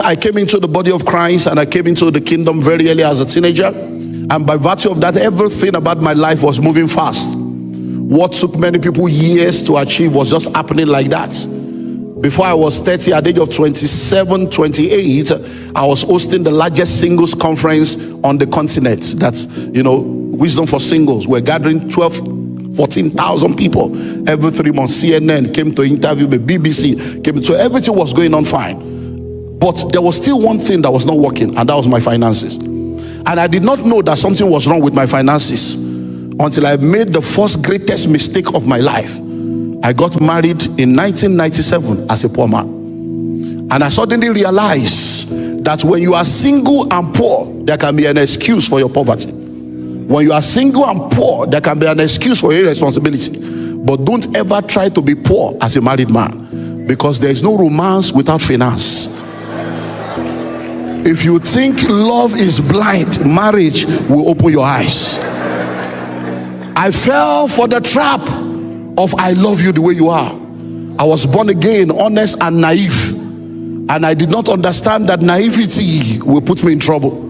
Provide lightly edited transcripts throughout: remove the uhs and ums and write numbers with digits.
I came into the body of Christ and I came into the kingdom very early as a teenager. And by virtue of that, everything about my life was moving fast. What took many people years to achieve was just happening like that. Before I was 30, at the age of 27, 28, I was hosting the largest singles conference on the continent. That's, Wisdom for Singles. We're gathering 14,000 people every 3 months. CNN came to interview me, BBC came to, everything was going on fine. But there was still one thing that was not working, and that was my finances. And I did not know that something was wrong with my finances until I made the first greatest mistake of my life. I got married in 1997 as a poor man. And I suddenly realized that when you are single and poor, there can be an excuse for your poverty. When you are single and poor, there can be an excuse for irresponsibility. But don't ever try to be poor as a married man, because there is no romance without finance. If you think love is blind, marriage will open your eyes. I fell for the trap of I love you the way you are. I was born again, honest and naive. And I did not understand that naivety will put me in trouble.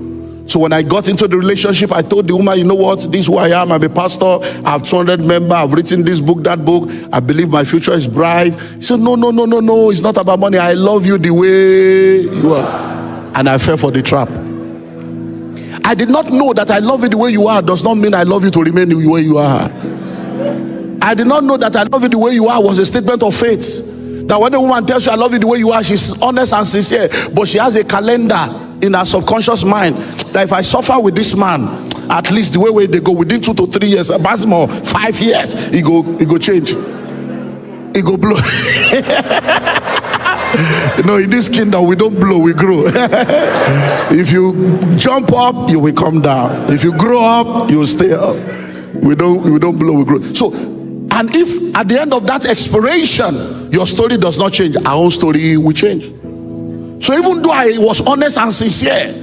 So when I got into the relationship, I told the woman, you know what, this is who I am. I'm a pastor. I have 200 members. I've written this book, that book. I believe my future is bright. He said, no. It's not about money. I love you the way you are. And I fell for the trap. I did not know that I love you the way you are does not mean I love you to remain the way you are. I did not know that I love you the way you are was a statement of faith. That when a woman tells you I love you the way you are, she's honest and sincere, but she has a calendar in her subconscious mind that if I suffer with this man, at least the way they go within 2 to 3 years, maximum 5 years, he go change, he go blow. In this kingdom we don't blow, we grow. If you jump up, you will come down. If you grow up, you will stay up. We don't blow, we grow. So, and if at the end of that expiration your story does not change, our own story will change. So even though I was honest and sincere,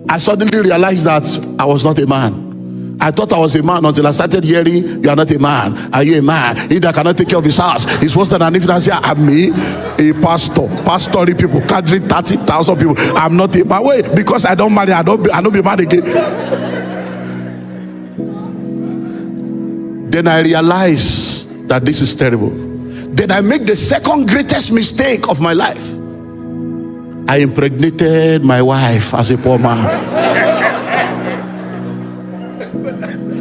I suddenly realized that I was not a man. I thought I was a man until I started hearing, you are not a man. Are you a man? He that cannot take care of his house is worse than an infidel. I'm me, a pastor. Pastory people, gathering 30,000 people. I'm not a man. Wait, because I don't marry, I don't be man again. Then I realized that this is terrible. Then I make the second greatest mistake of my life. I impregnated my wife as a poor man.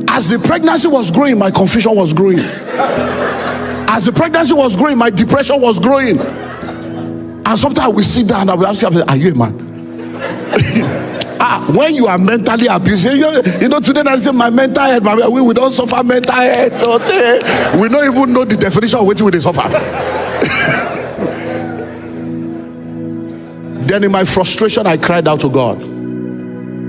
As the pregnancy was growing, my confusion was growing. As the pregnancy was growing, my depression was growing. And sometimes we sit down and we ask, are you a man? When you are mentally abused, today I say my mental health, we don't suffer mental health. We don't even know the definition of what we suffer. Then in my frustration, I cried out to God.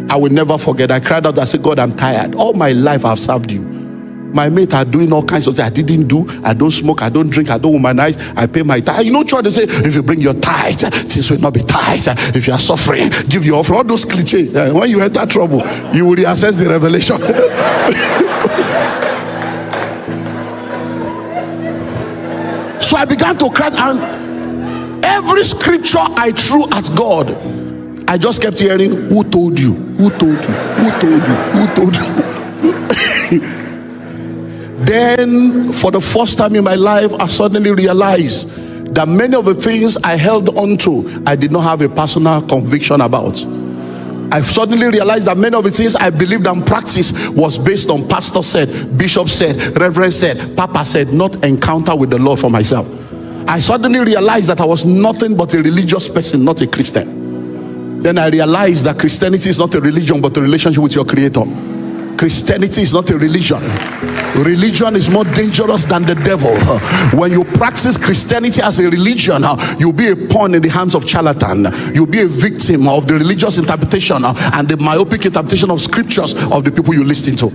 I will never forget. I cried out. I said, God, I'm tired. All my life I've served you. My mates are doing all kinds of things I didn't do. I don't smoke, I don't drink, I don't womanize, I pay my tithe. Church, they say, if you bring your tithe, things will not be tight. If you are suffering, give your offering. All those cliches. When you enter trouble, you will reassess the revelation. So I began to cry, and every scripture I threw at God, I just kept hearing, who told you? Who told you? Who told you? Who told you? Then, for the first time in my life, I suddenly realized that many of the things I held on to, I did not have a personal conviction about. I suddenly realized that many of the things I believed and practiced was based on pastor said, bishop said, reverend said, papa said, not encounter with the Lord for myself. I suddenly realized that I was nothing but a religious person, not a Christian. Then I realized that Christianity is not a religion, but a relationship with your Creator. Christianity is not a religion. Religion is more dangerous than the devil. When you practice Christianity as a religion, you'll be a pawn in the hands of charlatan. You'll be a victim of the religious interpretation and the myopic interpretation of scriptures of the people you listen to.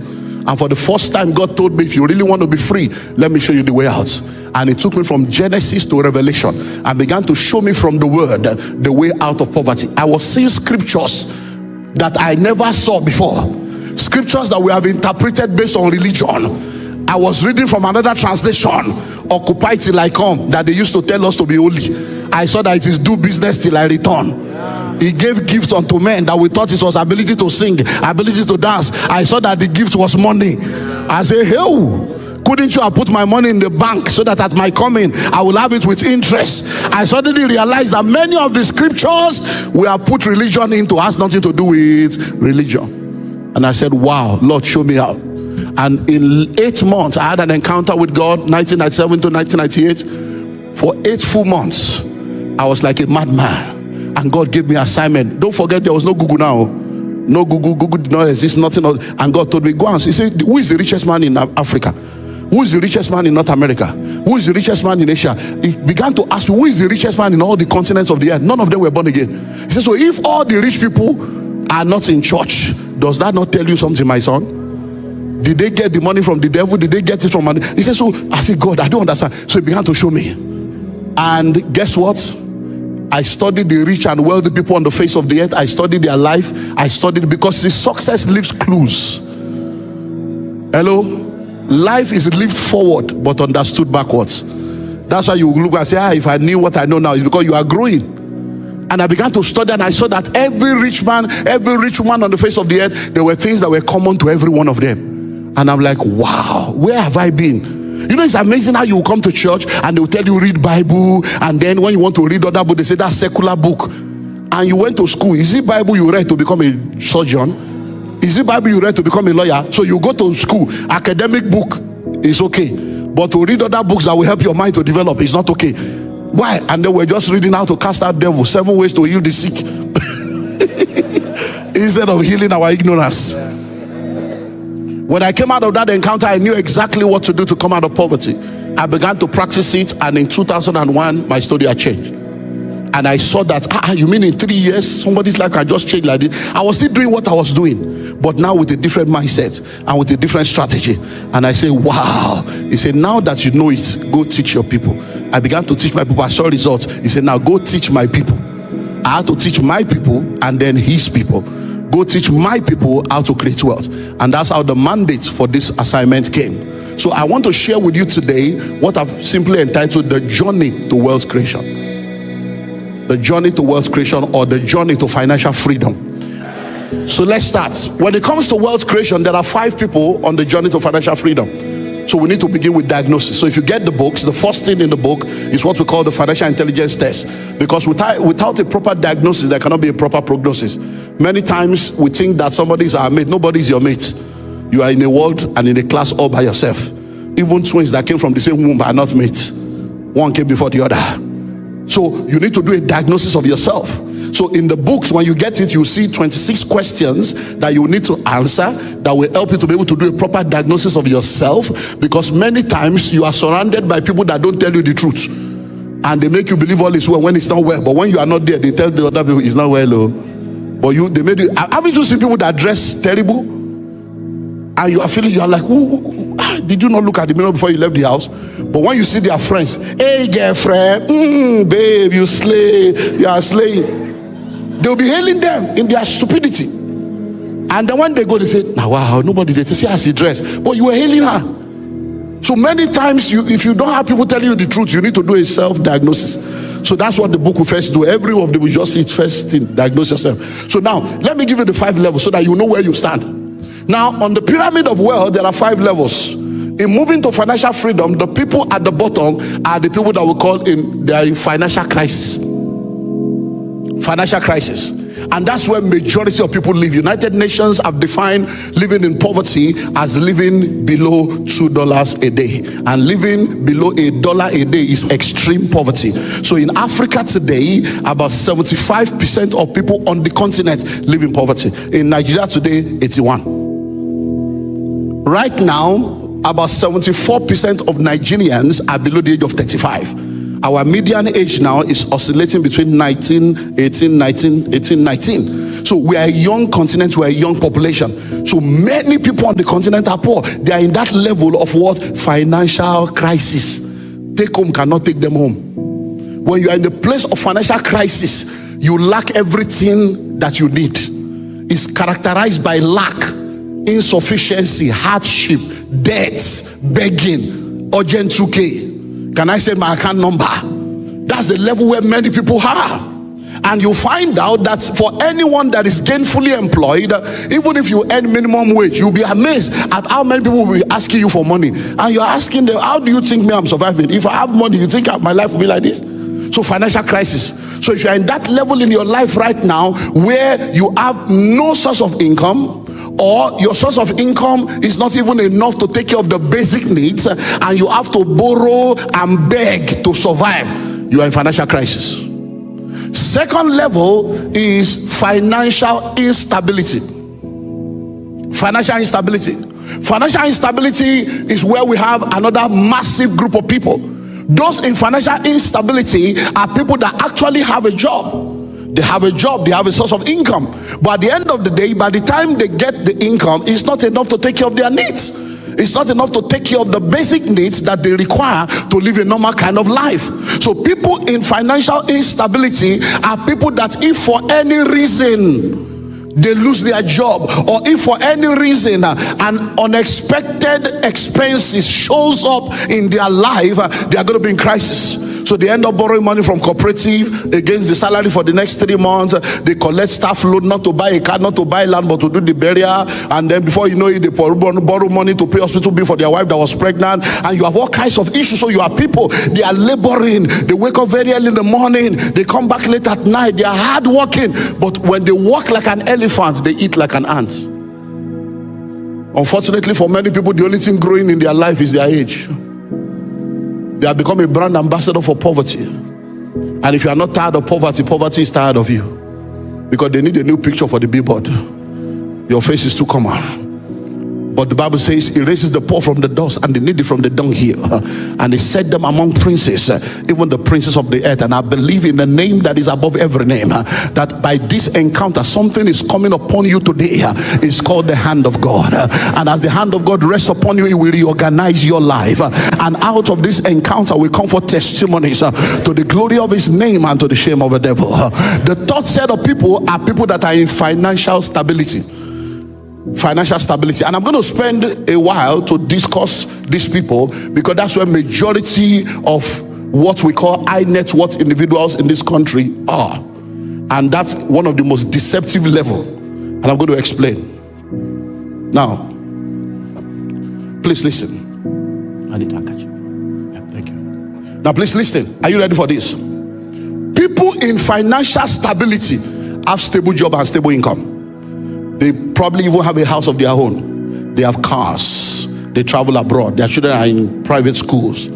And for the first time, God told me, if you really want to be free, let me show you the way out. And it took me from Genesis to Revelation and began to show me from the word the way out of poverty. I was seeing scriptures that I never saw before. Scriptures that we have interpreted based on religion. I was reading from another translation, occupy till I come, that they used to tell us to be holy. I saw that it is do business till I return. He gave gifts unto men that we thought it was ability to sing, ability to dance. I saw that the gift was money. I say, hey, couldn't you have put my money in the bank so that at my coming I will have it with interest? I suddenly realized that many of the scriptures we have put religion into has nothing to do with religion. And I said, wow, Lord, show me how. And in 8 months I had an encounter with God, 1997 to 1998. For 8 full months I was like a madman, and God gave me assignment. Don't forget, there was no Google now. No Google did not exist, nothing. And God told me, go and see. He said, who is the richest man in Africa? Who is the richest man in North America? Who is the richest man in Asia? He began to ask me, who is the richest man in all the continents of the earth? None of them were born again. He said, so if all the rich people are not in church, does that not tell you something, my son? Did they get the money from the devil? Did they get it from money? He said, so I said, God, I don't understand. So he began to show me. And guess what? I studied the rich and wealthy people on the face of the earth. I studied their life. I studied, because the success leaves clues. Hello? Life is lived forward but understood backwards. That's why you look and say, if I knew what I know now, it's because you are growing. And I began to study, and I saw that every rich man, every rich woman on the face of the earth, there were things that were common to every one of them. And I'm like, wow, where have I been? You know, it's amazing how you will come to church and they will tell you read Bible, and then when you want to read other book, they say that's secular book. And you went to school. Is it Bible you read to become a surgeon? Is it Bible you read to become a lawyer? So you go to school, academic book is okay, but to read other books that will help your mind to develop is not okay. Why? And then we're just reading how to cast out devils, 7 ways to heal the sick, instead of healing our ignorance. When I came out of that encounter, I knew exactly what to do to come out of poverty. I began to practice it, and in 2001 my story had changed. And I saw that, you mean in 3 years somebody's life can just change like this? I was still doing what I was doing, but now with a different mindset and with a different strategy. And I say, wow. He said, now that you know it, go teach your people. I began to teach my people. I saw results. He said, now go teach my people. I had to teach my people and then his people. Go teach my people how to create wealth. And that's how the mandate for this assignment came. So I want to share with you today what I've simply entitled the journey to wealth creation. The journey to wealth creation, or the journey to financial freedom. So let's start. When it comes to wealth creation, there are 5 people on the journey to financial freedom. So we need to begin with diagnosis. So if you get the books, the first thing in the book is what we call the financial intelligence test. Because without a proper diagnosis, there cannot be a proper prognosis. Many times we think that somebody is our mate. Nobody is your mate. You are in a world and in a class all by yourself. Even twins that came from the same womb are not mates. One came before the other. So you need to do a diagnosis of yourself. So in the books, when you get it, you see 26 questions that you need to answer that will help you to be able to do a proper diagnosis of yourself. Because many times you are surrounded by people that don't tell you the truth, and they make you believe all is well when it's not well. But when you are not there, they tell the other people it's not well. But they made you. Haven't you seen people that dress terrible, and you are feeling, you are like, did you not look at the mirror before you left the house? But when you see their friends, hey girlfriend, babe, you slay, you are slaying, they'll be hailing them in their stupidity. And then when they go, they say, now wow, nobody did to see how she dressed, but you were hailing her. So many times, if you don't have people telling you the truth, you need to do a self-diagnosis. So that's what the book will first do. Every one of them will just see it first thing, diagnose yourself. So now, let me give you the 5 levels so that you know where you stand. Now, on the pyramid of wealth, there are 5 levels. In moving to financial freedom, the people at the bottom are the people that we call they are in financial crisis. Financial crisis. And that's where majority of people live. United Nations have defined living in poverty as living below $2 a day. And living below $1 a day is extreme poverty. So in Africa today, about 75% of people on the continent live in poverty. In Nigeria today, 81. Right now, about 74% of Nigerians are below the age of 35. Our median age now is oscillating between 19, 18, 19, 18, 19. So we are a young continent, we are a young population. So many people on the continent are poor. They are in that level of what? Financial crisis. Take home cannot take them home. When you are in the place of financial crisis, you lack everything that you need. It's characterized by lack, insufficiency, hardship, debts, begging, urgent 2K. Can I say my account number? That's the level where many people are. And you find out that for anyone that is gainfully employed, even if you earn minimum wage, you'll be amazed at how many people will be asking you for money. And you're asking them, how do you think me I'm surviving? If I have money, you think my life will be like this? So financial crisis. So if you're in that level in your life right now where you have no source of income, or your source of income is not even enough to take care of the basic needs, and you have to borrow and beg to survive, you are in financial crisis. Second level is financial instability. Financial instability. Financial instability is where we have another massive group of people. Those in financial instability are people that actually have a job. They have a job, they have a source of income. But at the end of the day, by the time they get the income, it's not enough to take care of their needs. It's not enough to take care of the basic needs that they require to live a normal kind of life. So people in financial instability are people that if for any reason they lose their job, or if for any reason an unexpected expenses shows up in their life, they are going to be in crisis. So they end up borrowing money from cooperative against the salary for the next 3 months. They collect staff loan, not to buy a car, not to buy land, but to do the burial. And then before you know it, they borrow money to pay hospital bill for their wife that was pregnant. And you have all kinds of issues. So you have people, they are laboring. They wake up very early in the morning. They come back late at night. They are hard working. But when they walk like an elephant, they eat like an ant. Unfortunately for many people, the only thing growing in their life is their age. They have become a brand ambassador for poverty. And if you are not tired of poverty, poverty is tired of you. Because they need a new picture for the billboard. Your face is too common. But the Bible says he raises the poor from the dust and the needy from the dunghill, and he set them among princes, even the princes of the earth. And I believe in the name that is above every name, that by this encounter something is coming upon you today. It's called the hand of God. And as the hand of God rests upon you, it will reorganize your life. And out of this encounter will come for testimonies to the glory of his name and to the shame of the devil. The third set of people are people that are in financial stability. Financial stability. And I'm going to spend a while to discuss these people, because that's where majority of what we call high net worth individuals in this country are. And that's one of the most deceptive level. And I'm going to explain. Now, please listen. I need to catch you. Yeah, thank you. Now please listen. Are you ready for this? People in financial stability have stable job and stable income. They probably even have a house of their own. They have cars. They travel abroad. Their children are in private schools.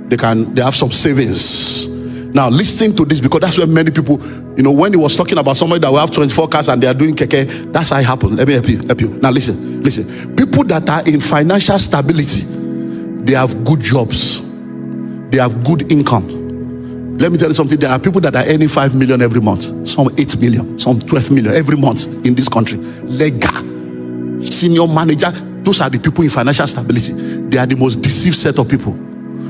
They have some savings. Now listen to this, because that's where many people, when he was talking about somebody that will have 24 cars and they are doing keke, that's how it happened. Let me help you. Now listen. People that are in financial stability, they have good jobs. They have good income. Let me tell you something. There are people that are earning 5 million every month, some 8 million, some 12 million every month in this country. Lega, senior manager, those are the people in financial stability. They are the most deceived set of people.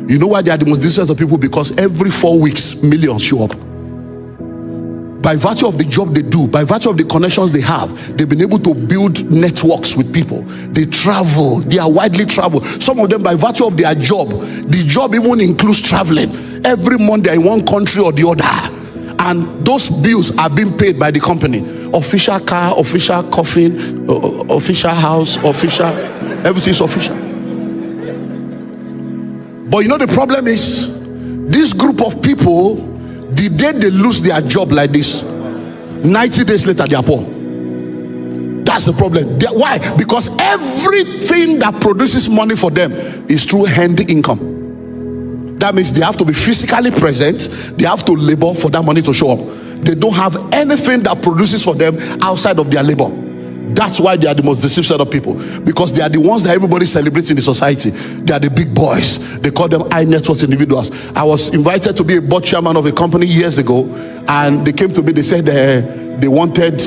You know why they are the most deceived set of people? Because every 4 weeks, millions show up. By virtue of the job they do, by virtue of the connections they have, they've been able to build networks with people. They travel, they are widely traveled. Some of them, by virtue of their job, the job even includes traveling. Every month they are in one country or the other. And those bills are being paid by the company. Official car, official coffin, official house, official, everything is official. But the problem is, this group of people, the day they lose their job like this, 90 days later they are poor. That's the problem. Why? Because everything that produces money for them is through hand income. That means they have to be physically present. They have to labor for that money to show up. They don't have anything that produces for them outside of their labor. That's why they are the most deceived set of people, because they are the ones that everybody celebrates in the society. They are the big boys. They call them high net worth individuals. I was invited to be a board chairman of a company years ago, and they came to me. They said they wanted,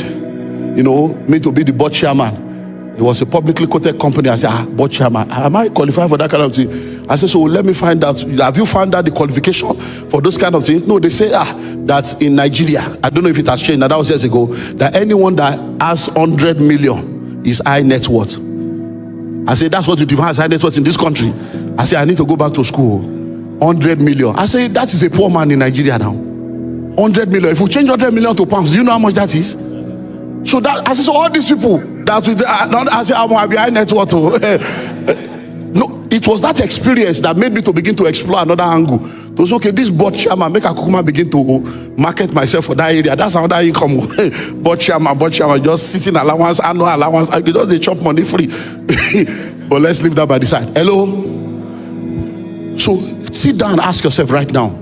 me to be the board chairman. It was a publicly quoted company. I said, board chairman, am I qualified for that kind of thing? I said, so let me find out. Have you found out the qualification for those kind of things? No, they say that in Nigeria, I don't know if it has changed. Now, that was years ago, that anyone that has 100 million is high net worth. I said, that's what you define as high net worth in this country. I said, I need to go back to school. 100 million. I said, that is a poor man in Nigeria now. 100 million. If we change 100 million to pounds, do you know how much that is? So that, I said, so all these people that I say, I'm behind net worth. No, it was that experience that made me to begin to explore another angle. It was okay, this board chairman, make a kukuma begin to market myself for that area. That's another income. board chairman, just sitting allowance, annual allowance. I could just they chop money free. But let's leave that by the side. Hello? So sit down and ask yourself right now.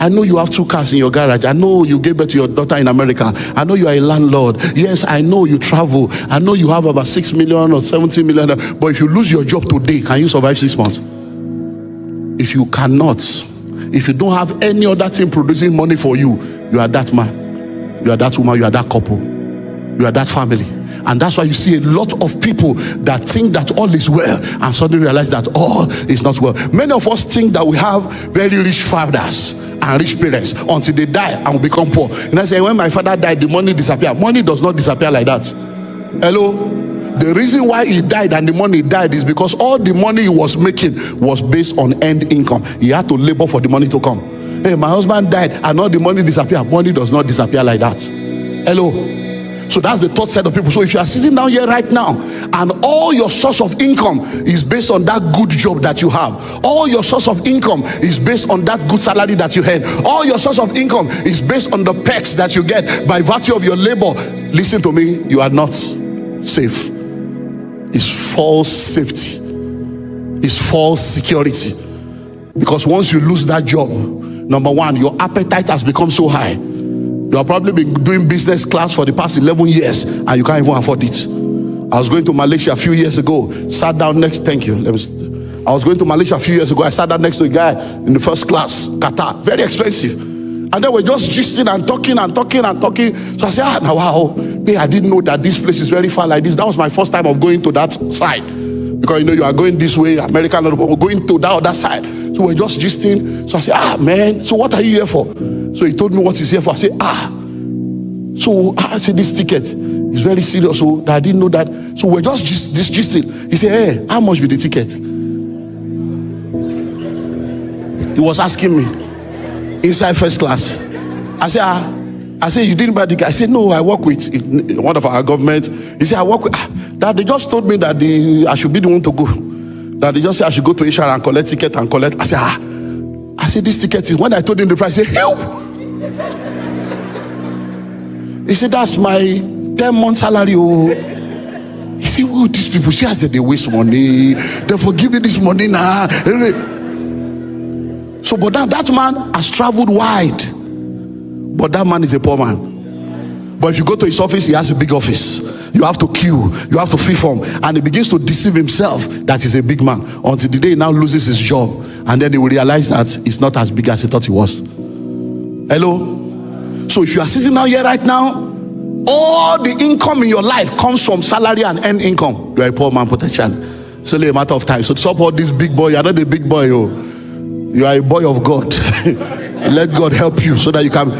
I know you have 2 cars in your garage. I know you gave birth to your daughter in America. I know you are a landlord. Yes, I know you travel. I know you have about 6 million or 70 million. But if you lose your job today, can you survive 6 months? If you cannot, if you don't have any other thing producing money for you, you are that man, you are that woman, you are that couple, you are that family. And that's why you see a lot of people that think that all is well and suddenly realize that all is not well. Many of us think that we have very rich fathers and rich parents until they die and we become poor. And I say, when my father died, the money disappeared. Money does not disappear like that. Hello? The reason why he died and the money died is because all the money he was making was based on end income. He had to labor for the money to come. Hey, my husband died and all the money disappeared. Money does not disappear like that. Hello? So that's the third set of people. So if you are sitting down here right now and all your source of income is based on that good job that you have, all your source of income is based on that good salary that you had, all your source of income is based on the perks that you get by virtue of your labor, listen to me, you are not safe. It's false safety. It's false security. Because once you lose that job, number one, your appetite has become so high. You have probably been doing business class for the past 11 years and you can't even afford it. I was going to Malaysia a few years ago, sat down next, thank you. I was going to Malaysia a few years ago, I sat down next to a guy in the first class, Qatar, very expensive. And then we're just gisting and talking. So I said, now wow, hey, I didn't know that this place is very far like this. That was my first time of going to that side. Because you know, you are going this way, American, we're going to that other side. So we're just gisting. So I said, man, so what are you here for? So he told me what he's here for. I said, so I said, this ticket is very serious. So I didn't know that. So we're just gisting. He said, hey, how much be the ticket? He was asking me inside first class. I said, you didn't buy the ticket? I said, no, I work with one of our government. He said, I work with, that they just told me that I should be the one to go. That they just said I should go to HR and collect ticket and collect. I said, this ticket is, when I told him the price, he said, hell. He said, that's my 10-month salary. Oh. He said, oh, these people, see as they waste money. They forgive me this money now. So, but that man has traveled wide. But that man is a poor man. But if you go to his office, he has a big office. You have to queue, you have to free form, and he begins to deceive himself that he's a big man until the day he now loses his job, and then he will realize that it's not as big as he thought he was. Hello? So if you are sitting down here right now, all the income in your life comes from salary and end income. You are a poor man potentially. It's only a matter of time. So to support this big boy, you are not a big boy. You are a boy of God. Let God help you so that you can.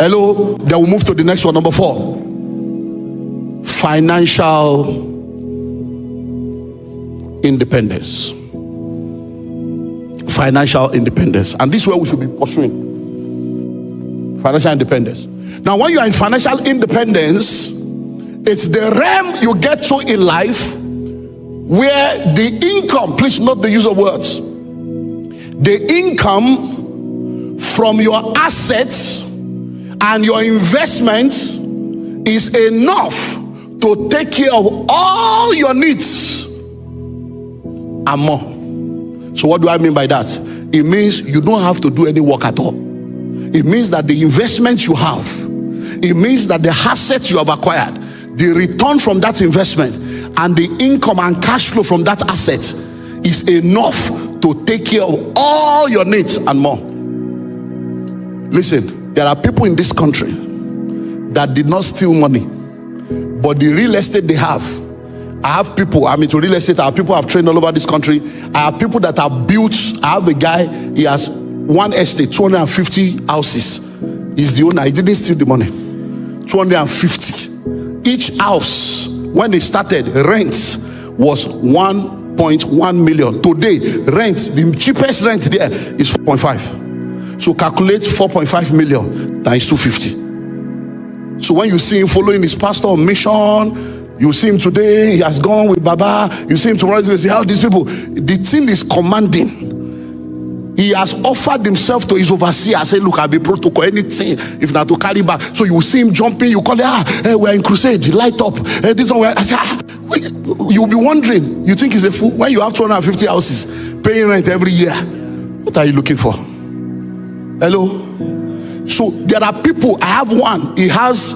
Hello? Then we'll move to the next one, number 4. Financial independence. Financial independence. And this is where we should be pursuing. Financial independence. Now, when you are in financial independence, it's the realm you get to in life where the income, please note the use of words, the income from your assets and your investments is enough to take care of all your needs and more. So what do I mean by that? It means you don't have to do any work at all. It means that the investments you have, it means that the assets you have acquired, the return from that investment and the income and cash flow from that asset is enough to take care of all your needs and more. Listen, there are people in this country that did not steal money, but the real estate they have. I have people, I'm into real estate. I have people I've trained all over this country. I have people that have built. I have a guy, he has one estate, 250 houses. He's the owner. He didn't steal the money. 250. Each house, when they started, rent was 1.1 million. Today, rent, the cheapest rent there is 4.5. So calculate 4.5 million times 250. So when you see him following his pastor on mission, you see him today, he has gone with Baba. You see him tomorrow, you say, how these people, the thing is commanding. He has offered himself to his overseer. Say, look, I'll be protocol, anything, if not to carry back. So you see him jumping, you call it, we're in crusade, light up. This one, I say, you'll be wondering, you think he's a fool? When you have 250 houses, paying rent every year, what are you looking for? Hello? So there are people, I have one, he has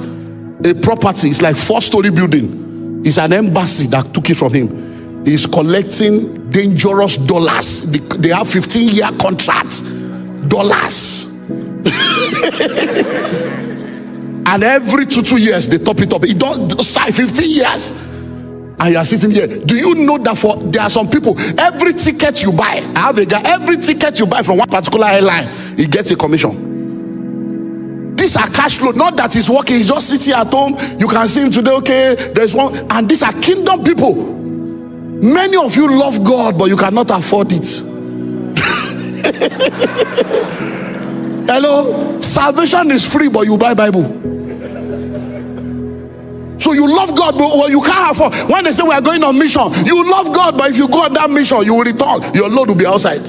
a property, it's like 4-story building. It's an embassy that took it from him. He's collecting dangerous dollars. They have 15-year contracts. Dollars. And every 2 years they top it up. It don't sign 15 years. And you are sitting here. Do you know that there are some people, every ticket you buy, I have a guy, every ticket you buy from one particular airline, he gets a commission. These are cash flow, not that he's working, he's just sitting at home. You can see him today, okay, there's one. And these are kingdom people. Many of you love God, but you cannot afford it. Hello? Salvation is free, but you buy Bible. So you love God, but you can't afford. When they say we are going on mission, you love God, but if you go on that mission, you will return. Your load will be outside.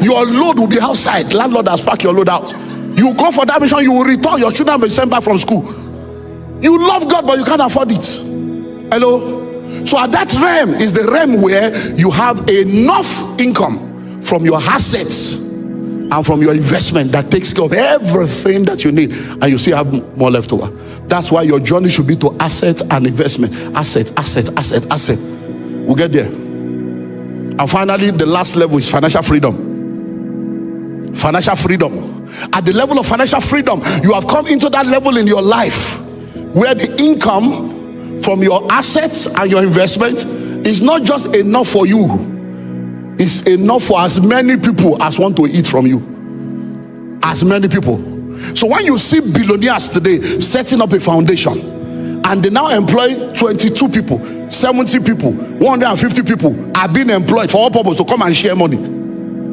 Your load will be outside. Landlord has packed your load out. You go for that mission, you will return. Your children will be sent back from school. You love God, but you can't afford it. Hello? So at that realm is the realm where you have enough income from your assets and from your investment that takes care of everything that you need, and you still have more left over. That's why your journey should be to asset and investment. Asset. We'll get there. And finally, the last level is financial freedom. Financial freedom. At the level of financial freedom, you have come into that level in your life where the income from your assets and your investment is not just enough for you, it's enough for as many people as want to eat from you. As many people. So when you see billionaires today setting up a foundation and they now employ 22 people, 70 people, 150 people are being employed for all purpose to come and share money.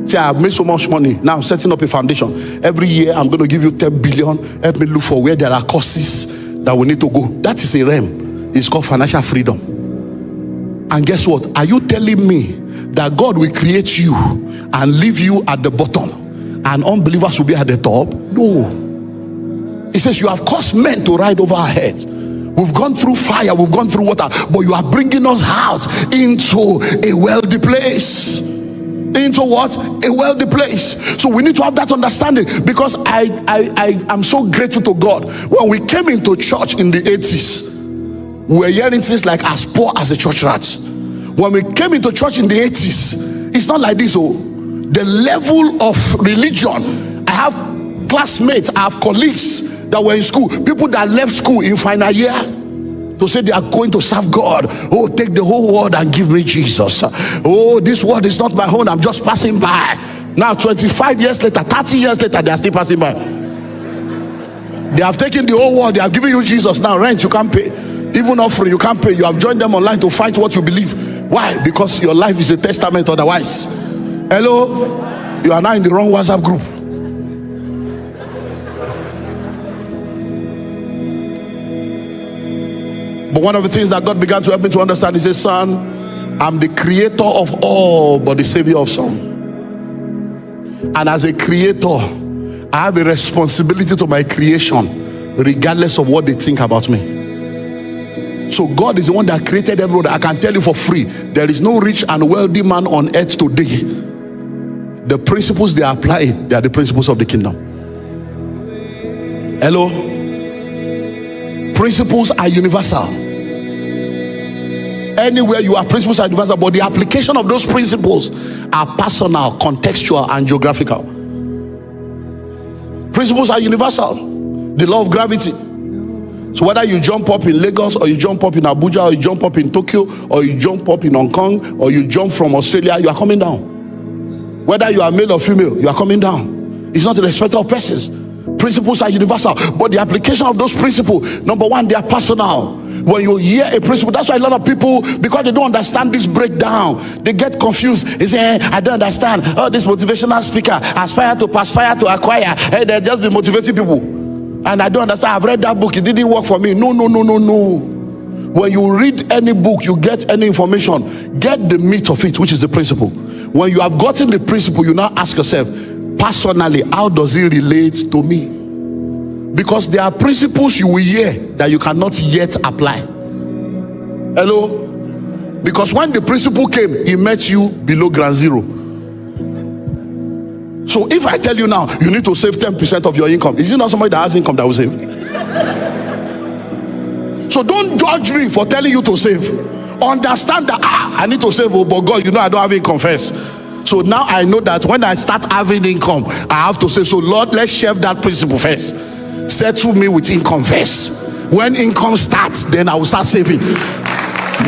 Say, I've made so much money, now I'm setting up a foundation. Every year I'm going to give you 10 billion. Help me look for where there are courses that we need to go. That is a realm. It's called financial freedom. And guess what? Are you telling me that God will create you and leave you at the bottom and unbelievers will be at the top? No. He says you have caused men to ride over our heads. We've gone through fire, we've gone through water, but you are bringing us out into a wealthy place. Into what? A wealthy place. So we need to have that understanding, because I am so grateful to God. When we came into church in the 80s, we were hearing things like as poor as a church rat. When we came into church in the 80s, it's not like this. Oh, the level of religion. I have classmates, I have colleagues that were in school, people that left school in final year to say they are going to serve God. Oh, take the whole world and give me Jesus. Oh, this world is not my own, I'm just passing by. Now 25 years later, 30 years later, they are still passing by. They have taken the whole world, they have given you Jesus. Now rent you can't pay, even offering you can't pay. You have joined them online to fight what you believe. Why? Because your life is a testament otherwise. Hello? You are now in the wrong WhatsApp group. But one of the things that God began to help me to understand is, son, I'm the creator of all but the savior of some. And as a creator, I have a responsibility to my creation, regardless of what they think about me. So God is the one that created everyone. I can tell you for free, there is no rich and wealthy man on earth today. The principles they are applying, they are the principles of the kingdom. Hello? Principles are universal. Anywhere you are, principles are universal, but the application of those principles are personal, contextual, and geographical. Principles are universal. The law of gravity. So whether you jump up in Lagos, or you jump up in Abuja, or you jump up in Tokyo, or you jump up in Hong Kong, or you jump from Australia, you are coming down. Whether you are male or female, you are coming down. It's not a respect of persons. Principles are universal, but the application of those principles, number one, they are personal. When you hear a principle, that's why a lot of people, because they don't understand this breakdown, they get confused. They say, I don't understand. Oh, this motivational speaker, aspire to perspire to acquire. Hey, they just be motivating people. And I don't understand. I've read that book. It didn't work for me. No. When you read any book, you get any information, get the meat of it, which is the principle. When you have gotten the principle, you now ask yourself, personally, how does it relate to me? Because there are principles you will hear that you cannot yet apply. Hello? Because when the principle came, he met you below ground zero. So if I tell you now, you need to save 10% of your income, is it not somebody that has income that will save? So don't judge me for telling you to save. Understand that I need to save, but God, I don't have income first. So now I know that when I start having income, I have to say, so Lord, let's shelve that principle first. Settle me with income first. When income starts, then I will start saving.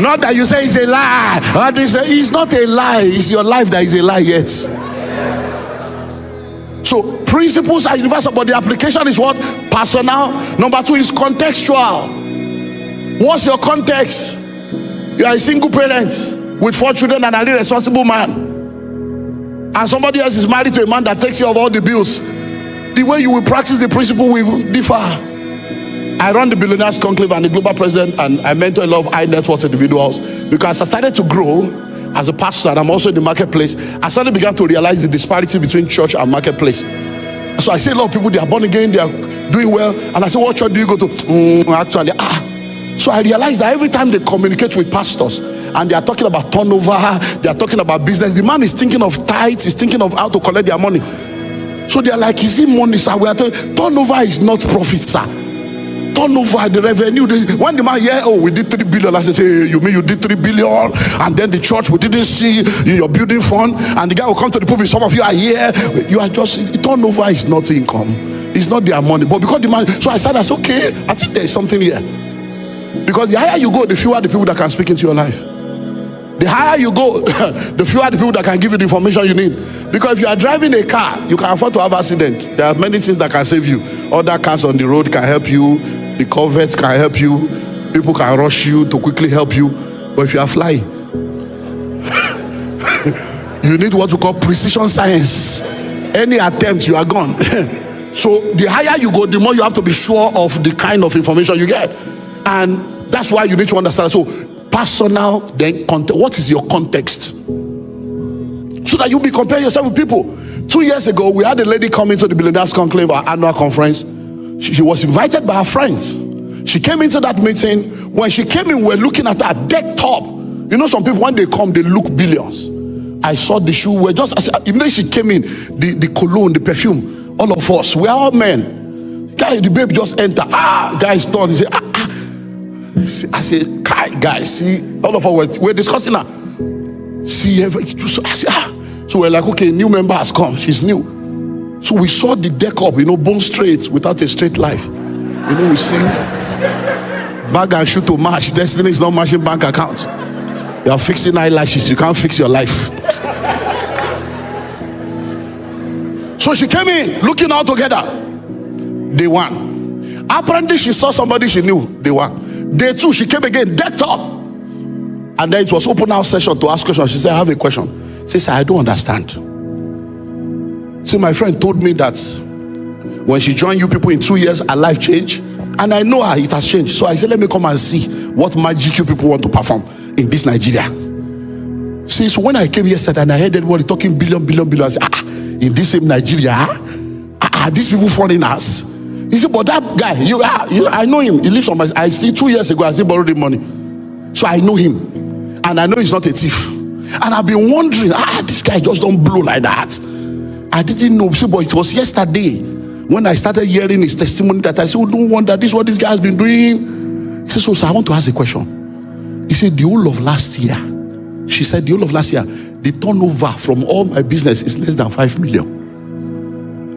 Not that you say it's a lie. It's not a lie. It's your life that is a lie yet. So principles are universal, but the application is what? Personal. Number 2 is contextual. What's your context? You are a single parent with 4 children and an irresponsible man, and somebody else is married to a man that takes care of all the bills. The way you will practice the principle will differ. I run the Billionaires Conclave and the global president, and I mentor a lot of high net worth individuals, because I started to grow as a pastor and I'm also in the marketplace. I suddenly began to realize the disparity between church and marketplace. So I see a lot of people, they are born again, they are doing well, and I say, what church do you go to? So I realized that every time they communicate with pastors and they are talking about turnover, they are talking about business, the man is thinking of tithes, he's thinking of how to collect their money. So they are like, is it money, sir? We are telling, turnover is not profit, sir. Turnover, the revenue. When the man hear, oh, we did 3 billion, I say, hey, you mean you did 3 billion? And then the church, we didn't see in your building fund, and the guy will come to the pulpit, some of you are here, you are just, turnover is not income. It's not their money. But because the man, so I said, that's okay. I think there is something here. Because the higher you go, the fewer the people that can speak into your life. The higher you go, the fewer the people that can give you the information you need. Because if you are driving a car, you can afford to have an accident. There are many things that can save you. Other cars on the road can help you. The Corvettes can help you. People can rush you to quickly help you. But if you are flying, you need what we call precision science. Any attempt, you are gone. So the higher you go, the more you have to be sure of the kind of information you get. And that's why you need to understand. So personal, then context. What is your context? So that you'll be comparing yourself with people. 2 years ago, we had a lady come into the Billionaires Conclave, our annual conference. She was invited by her friends. She came into that meeting. When she came in, we were looking at her deck top. You know, some people, when they come, they look billions. I saw the shoe. We're just, immediately she came in, the cologne, the perfume, all of us, we're all men. Guy, the babe just enter. Guys turned. He said, I said, guys, see, all of us we're discussing now. See, I said, So we're like, okay, new member has come. She's new. So we saw the deck up, bone straight without a straight life. We see bag and shoe to match. Destiny is not matching bank accounts. You are fixing eyelashes. You can't fix your life. So she came in looking all together. Day 1. Apparently she saw somebody she knew. Day 1. Day 2, she came again, decked up. And then it was open house session to ask questions. She said, I have a question. She said, I don't understand. See, my friend told me that when she joined you people in 2 years, her life changed. And I know her, it has changed. So I said, let me come and see what magic you people want to perform in this Nigeria. See, so when I came yesterday and I heard everybody talking billion, I said, in this same Nigeria, these people foreigners. He said, but that guy, I know him. He lives on I see 2 years ago, I still borrowed him money. So I know him. And I know he's not a thief. And I've been wondering, this guy just don't blow like that. I didn't know. See, but it was yesterday when I started hearing his testimony that I said, oh, no wonder this is what this guy has been doing. He said, so sir, I want to ask a question. He said, the whole of last year. She said, the whole of last year, the turnover from all my business is less than 5 million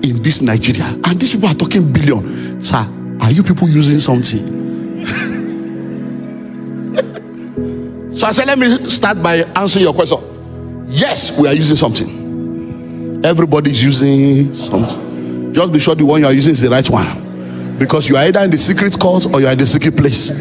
in this Nigeria. And these people are talking billion. Sir, are you people using something? So I said, let me start by answering your question. Yes, we are using something. Everybody's using something. Just be sure the one you are using is the right one. Because you are either in the secret cause or you are in the secret place.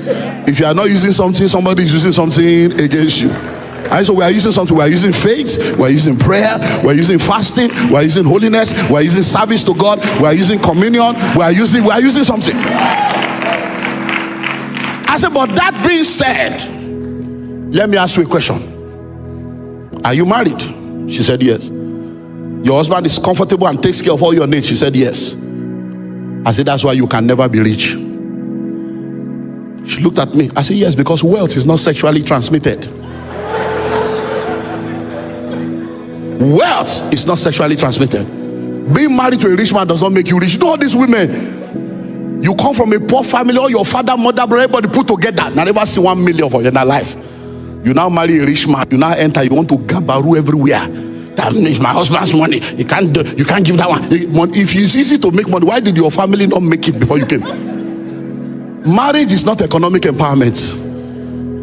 If you are not using something, somebody is using something against you. And so we are using something. We are using faith, we are using prayer, we are using fasting, we are using holiness, we are using service to God, we are using communion, we are using something. I said, but that being said, let me ask you a question. Are you married? She said yes. Your husband is comfortable and takes care of all your needs? She said yes. I said, that's why you can never be rich. She looked at me. I said, yes, because wealth is not sexually transmitted. Wealth is not sexually transmitted. Being married to a rich man does not make you rich. You know all these women, you come from a poor family, or your father, mother, brother, everybody put together, and never see 1 million for your life. You now marry a rich man, you now enter, you want to gabaru everywhere. That is my husband's money. You can't give that one. If it's easy to make money, why did your family not make it before you came? Marriage is not economic empowerment.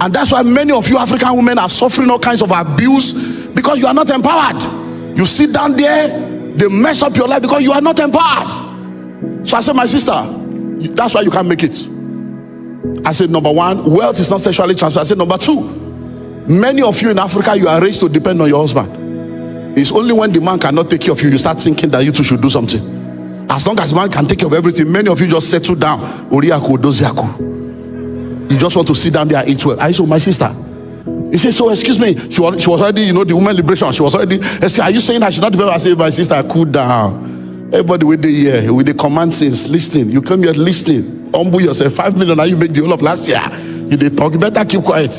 And that's why many of you African women are suffering all kinds of abuse, because you are not empowered. You sit down there, they mess up your life because you are not empowered. So I said, my sister, that's why you can't make it. I said, number one, wealth is not sexually transferred. I said, number two, many of you in Africa, you are raised to depend on your husband. It's only when the man cannot take care of you, you start thinking that you two should do something. As long as the man can take care of everything, many of you just settle down. Oriaku, doziaku. You just want to sit down there and eat well. I said, my sister. He said, so excuse me, she was already, the women liberation, she was already, are you saying I should not depend? I said, my sister, cool down. Everybody with the command things, listen. You come here listening. Humble yourself. 5 million, now you make the whole of last year. You did talk, you better keep quiet.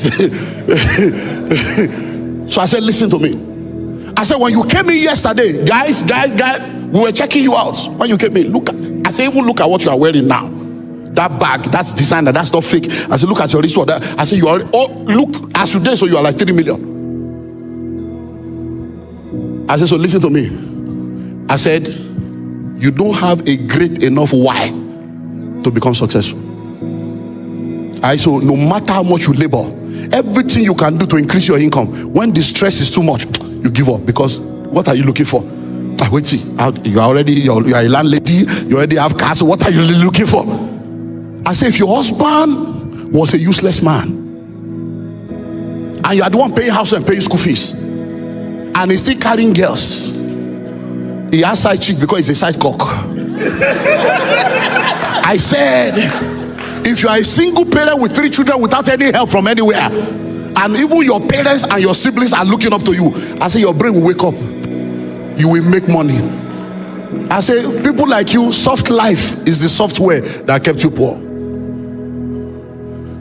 So I said, listen to me. I said, when you came in yesterday, guys, we were checking you out. When you came in, look at, I said, even look at what you are wearing now. That bag, that's designer, that's not fake. I said, look at your wristwatch. I said, you are, look, as today, so you are like 3 million. I said, so listen to me. I said, you don't have a great enough why to become successful. I said, no matter how much you labor, everything you can do to increase your income, when the stress is too much, you give up. Because what are you looking for? Wait, you are a landlady, you already have cars, so what are you really looking for? I say, if your husband was a useless man, and you are the one paying house and paying school fees, and he's still carrying girls, he has side chick because he's a side cock. I said, if you are a single parent with 3 children without any help from anywhere, and even your parents and your siblings are looking up to you, I say, your brain will wake up. You will make money. I say, people like you, soft life is the software that kept you poor.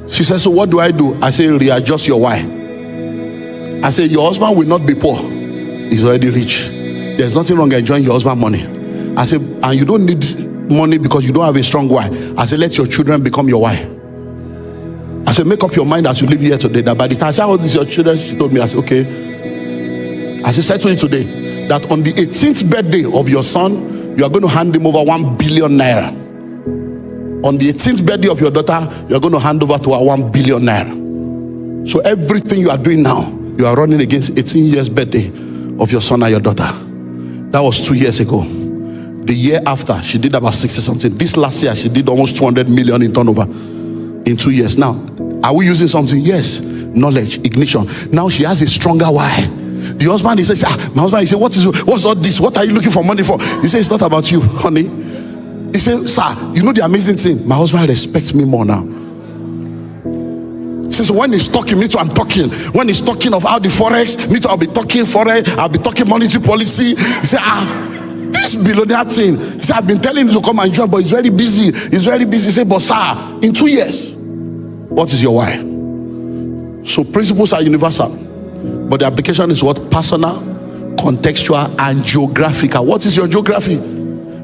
She said, so what do? I say, readjust your why. I say, your husband will not be poor. He's already rich. There's nothing wrong enjoying your husband's money. I say, and you don't need money because you don't have a strong why. I say, let your children become your why. I said, make up your mind as you live here today, that by the time I said, how old is your children? She told me, I said, okay. I said, settle it today, that on the 18th birthday of your son, you are going to hand him over 1 billion naira. On the 18th birthday of your daughter, you are going to hand over to her 1 billion naira. So everything you are doing now, you are running against 18 years birthday of your son and your daughter. That was 2 years ago. The year after, she did about 60 something. This last year, she did almost 200 million in turnover in 2 years. Now, are we using something? Yes. Knowledge, ignition. Now she has a stronger why. The husband, he says, my husband, he said, what's all this? What are you looking for money for? He says, it's not about you, honey. He said, sir, you know the amazing thing? My husband respects me more now. He says, when he's talking, me too, I'm talking. When he's talking of how the forex, me too, I'll be talking forex, I'll be talking monetary policy. He said, this billionaire thing. He said, I've been telling him to come and join, but he's very busy. He's very busy. He said, but sir, in 2 years, what is your why? So principles are universal, but the application is what? Personal, contextual, and geographical. What is your geography?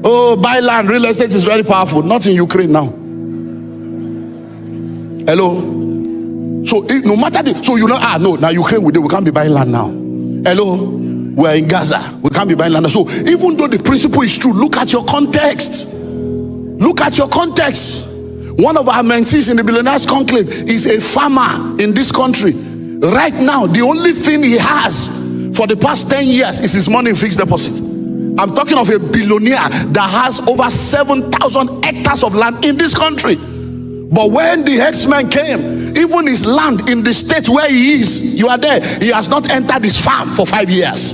Oh, buy land, real estate is very powerful. Not in Ukraine now. Hello? So no matter so you know, no, now Ukraine we can't be buying land now. Hello? We're in Gaza. We can't be buying land now. So even though the principle is true, look at your context. Look at your context. One of our mentees in the Billionaires Conclave is a farmer in this country. Right now, the only thing he has for the past 10 years is his money in fixed deposit. I'm talking of a billionaire that has over 7,000 hectares of land in this country. But when the headsman came, Even his land in the state where he is, you are there. He has not entered his farm for 5 years.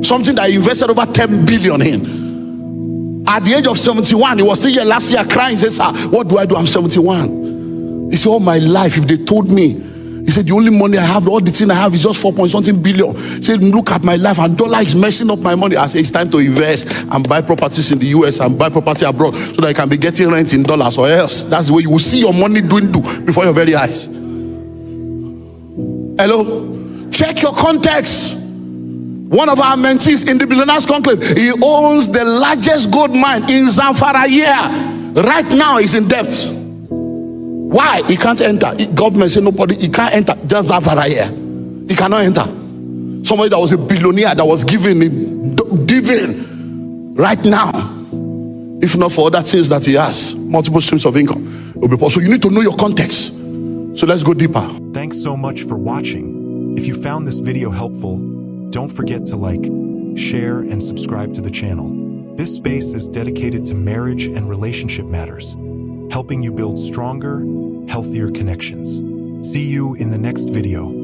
Something that he invested over 10 billion in. At the age of 71, he was still here last year crying. He said, sir, what do I do? I'm 71. He said, all my life, if they told me, he said, the only money I have, all the thing I have is just 4-point-something billion. He said, look at my life, and dollar is messing up my money. I said, it's time to invest and buy properties in the US and buy property abroad so that I can be getting rent in dollars, or else that's the way you will see your money dwindle before your very eyes. Hello? Check your context. One of our mentees in the Billionaires Conclave, he owns the largest gold mine in Zamfara here. Right now he's in debt. Why? He can't enter. Government say nobody, he can't enter. Just Zamfara here. He cannot enter. Somebody that was a billionaire that was giving right now, if not for other things that he has, multiple streams of income, will be possible. So you need to know your context. So let's go deeper. Thanks so much for watching. If you found this video helpful, don't forget to like, share, and subscribe to the channel. This space is dedicated to marriage and relationship matters, helping you build stronger, healthier connections. See you in the next video.